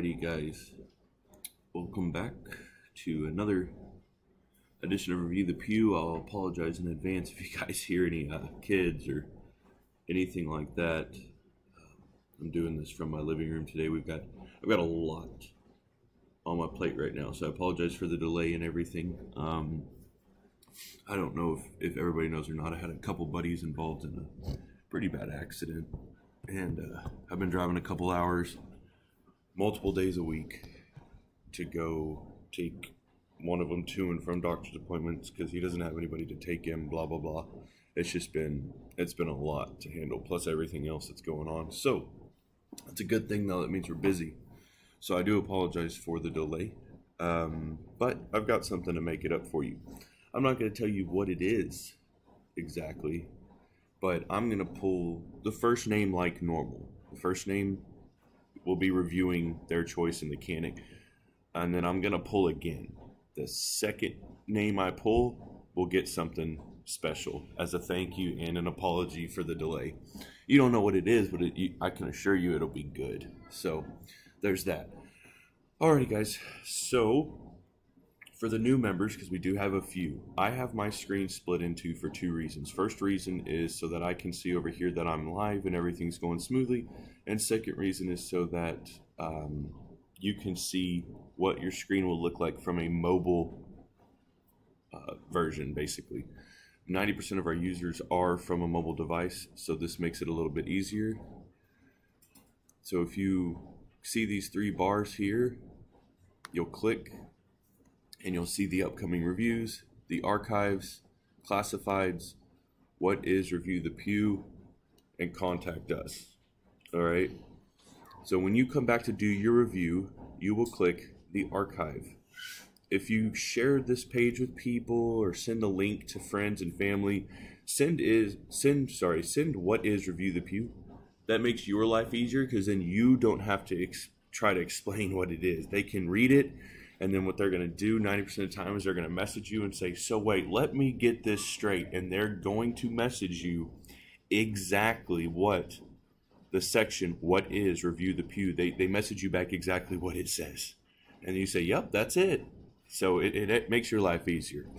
Alrighty, guys, welcome back to another edition of Review the Pew. I'll apologize in advance if you guys hear any kids or anything like that. I'm doing this from my living room today. I've got a lot on my plate right now, so I apologize for the delay and everything. I don't know if everybody knows or not. I had a couple buddies involved in a pretty bad accident, and I've been driving a couple hours multiple days a week to go take one of them to and from doctor's appointments because he doesn't have anybody to take him, blah blah blah. It's been a lot to handle, plus everything else that's going on. So it's a good thing though. That means we're busy, so I do apologize for the delay, but I've got something to make it up for you. I'm not going to tell you what it is exactly, but I'm going to pull the first name like normal. The first name, we'll be reviewing their choice in the CANIK, and then I'm going to pull again. The second name I pull will get something special as a thank you and an apology for the delay. You don't know what it is, but I can assure you it'll be good. So there's that. Alrighty, guys. So for the new members, because we do have a few, I have my screen split into for two reasons. First reason is so that I can see over here that I'm live and everything's going smoothly. And second reason is so that you can see what your screen will look like from a mobile version, basically. 90% of our users are from a mobile device, so this makes it a little bit easier. So if you see these three bars here, you'll click and you'll see the upcoming reviews, the archives, classifieds, what is Review the Pew, and contact us. All right. So when you come back to do your review, you will click the archive. If you share this page with people or send a link to friends and family, send what is Review the Pew. That makes your life easier because then you don't have to try to explain what it is. They can read it, and then what they're going to do 90% of the time is they're going to message you and say, so wait, let me get this straight. And they're going to message you exactly what the section, what is Review the Pew. They message you back exactly what it says. And you say, yep, that's it. So it makes your life easier.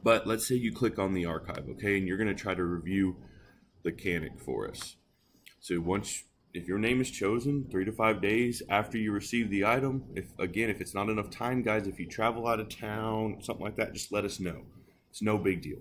But let's say you click on the archive, okay, and you're going to try to review the CANIK for us. So if your name is chosen, 3 to 5 days after you receive the item, if it's not enough time, guys, if you travel out of town, something like that, just let us know. It's no big deal.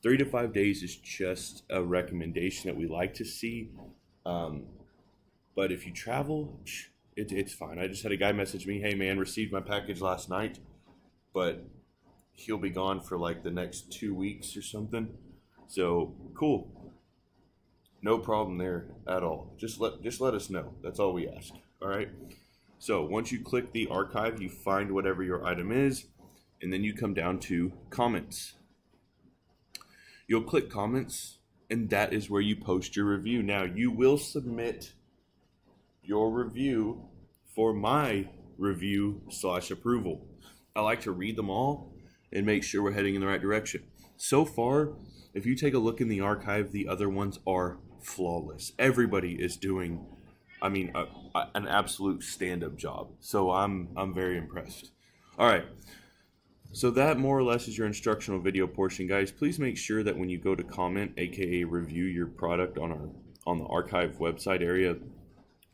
3 to 5 days is just a recommendation that we like to see. But if you travel, it's fine. I just had a guy message me, hey man, received my package last night, but he'll be gone for like the next 2 weeks or something. So cool. No problem there at all. Just let us know. That's all we ask. All right. So once you click the archive, you find whatever your item is, and then you come down to comments. You'll click comments, and that is where you post your review. Now you will submit your review for my review/approval. I like to read them all and make sure we're heading in the right direction. So far, if you take a look in the archive, the other ones are flawless. Everybody is doing, an absolute stand-up job. So I'm very impressed. All right. So that more or less is your instructional video portion, guys. Please make sure that when you go to comment, aka review your product on the archive website area,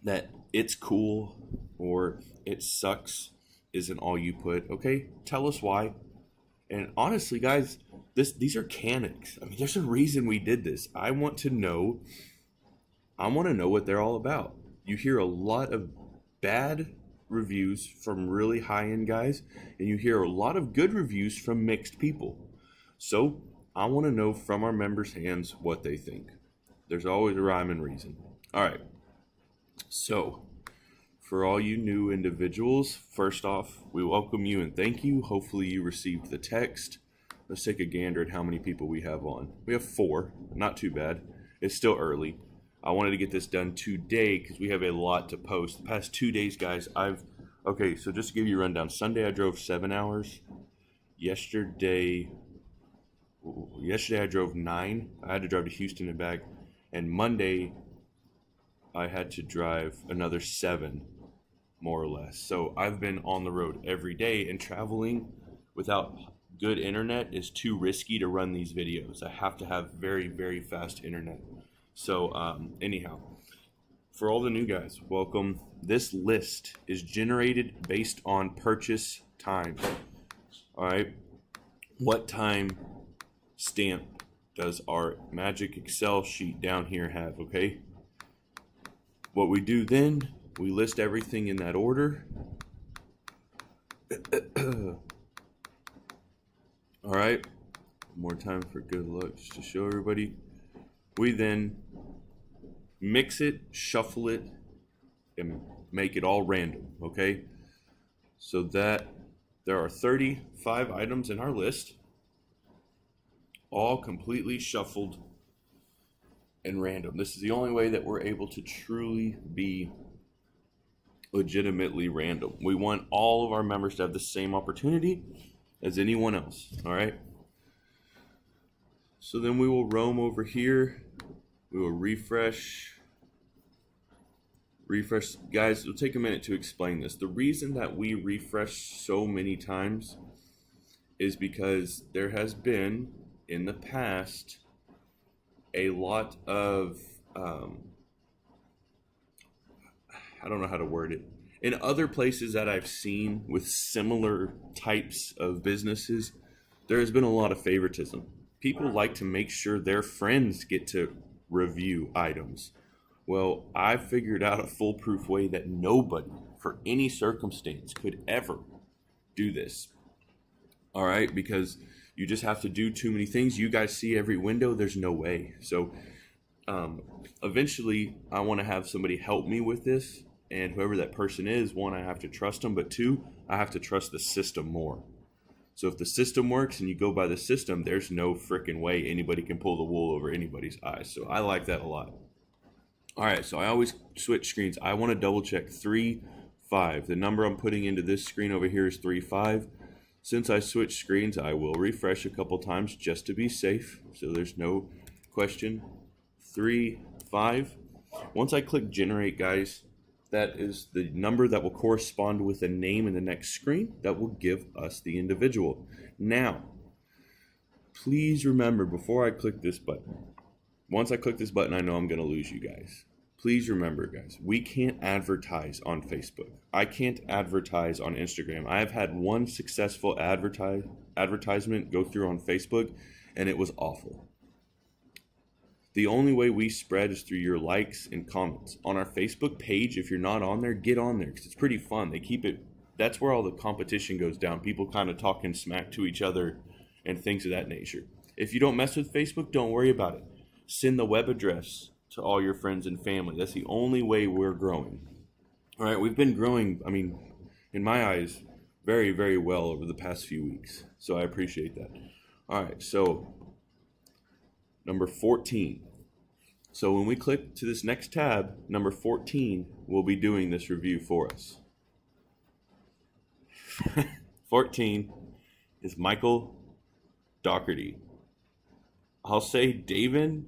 that it's cool or it sucks isn't all you put. Okay, tell us why. And honestly, guys, these are CANIKs. There's a reason we did this. I want to know what they're all about. You hear a lot of bad reviews from really high-end guys, and you hear a lot of good reviews from mixed people. So I want to know from our members' hands what they think. There's always a rhyme and reason. All right. So for all you new individuals, first off, we welcome you and thank you. Hopefully you received the text. Let's take a gander at how many people we have on. We have 4, not too bad. It's still early. I wanted to get this done today because we have a lot to post. The past 2 days, guys, okay, so just to give you a rundown. Sunday I drove 7 hours. Yesterday I drove 9. I had to drive to Houston and back. And Monday I had to drive another 7. more or less. So I've been on the road every day, and traveling without good internet is too risky to run these videos. I have to have very, very fast internet. So anyhow, for all the new guys, welcome. This list is generated based on purchase time. All right, what time stamp does our magic Excel sheet down here have? Okay, what we do then, we list everything in that order. All right, more time for good luck, just to show everybody. We then mix it, shuffle it, and make it all random, okay? So that there are 35 items in our list, all completely shuffled and random. This is the only way that we're able to truly be legitimately random. We want all of our members to have the same opportunity as anyone else, all right? So then we will roam over here. We will refresh. Guys, it'll take a minute to explain this. The reason that we refresh so many times is because there has been, in the past, a lot of, I don't know how to word it. In other places that I've seen with similar types of businesses, there has been a lot of favoritism. People like to make sure their friends get to review items. Well, I figured out a foolproof way that nobody, for any circumstance, could ever do this. All right, because you just have to do too many things. You guys see every window, there's no way. So eventually, I want to have somebody help me with this. And whoever that person is, one, I have to trust them, but two, I have to trust the system more. So if the system works and you go by the system, there's no freaking way anybody can pull the wool over anybody's eyes. So I like that a lot. All right, so I always switch screens. I want to double check 3, 5. The number I'm putting into this screen over here is 3, 5. Since I switched screens, I will refresh a couple times just to be safe. So there's no question. 3, 5. Once I click generate, guys, that is the number that will correspond with the name in the next screen that will give us the individual. Now, please remember before I click this button, once I click this button, I know I'm going to lose you guys. Please remember, guys, we can't advertise on Facebook. I can't advertise on Instagram. I have had one successful advertisement go through on Facebook, and it was awful. The only way we spread is through your likes and comments. On our Facebook page, if you're not on there, get on there because it's pretty fun. They keep it, that's where all the competition goes down. People kind of talking smack to each other and things of that nature. If you don't mess with Facebook, don't worry about it. Send the web address to all your friends and family. That's the only way we're growing. All right, we've been growing, I mean, in my eyes, very, very well over the past few weeks. So I appreciate that. All right, so number 14. So when we click to this next tab, number 14 will be doing this review for us. 14 is Michael Doherty. I'll say David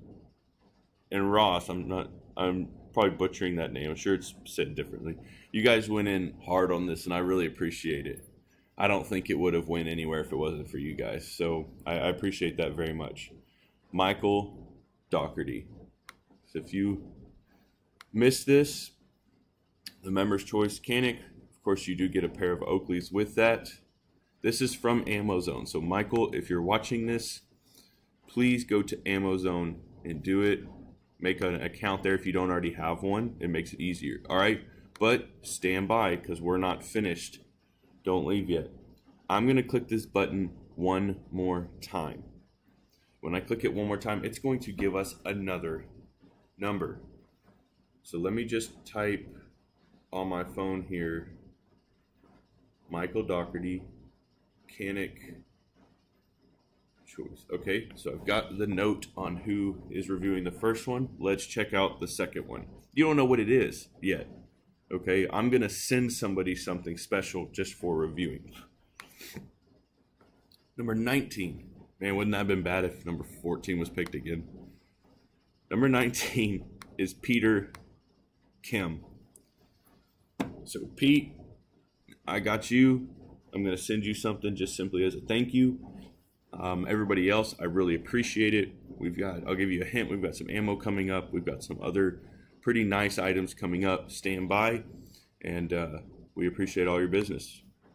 and Ross. I'm probably butchering that name. I'm sure it's said differently. You guys went in hard on this, and I really appreciate it. I don't think it would have went anywhere if it wasn't for you guys. So I appreciate that very much. Michael Doherty. So if you missed this, the member's choice CANIK, of course you do get a pair of Oakleys with that. This is from Amazon. So Michael, if you're watching this, please go to Amazon and do it. Make an account there if you don't already have one. It makes it easier. All right, but stand by because we're not finished. Don't leave yet. I'm going to click this button one more time. When I click it one more time, it's going to give us another number. So let me just type on my phone here, Michael Doherty, CANIK choice. Okay, so I've got the note on who is reviewing the first one. Let's check out the second one. You don't know what it is yet. Okay, I'm going to send somebody something special just for reviewing. Number 19. Man, wouldn't that have been bad if number 14 was picked again? Number 19 is Peter Kim. So Pete, I got you. I'm going to send you something just simply as a thank you. Everybody else, I really appreciate it. I'll give you a hint. We've got some ammo coming up. We've got some other pretty nice items coming up. Stand by, and we appreciate all your business.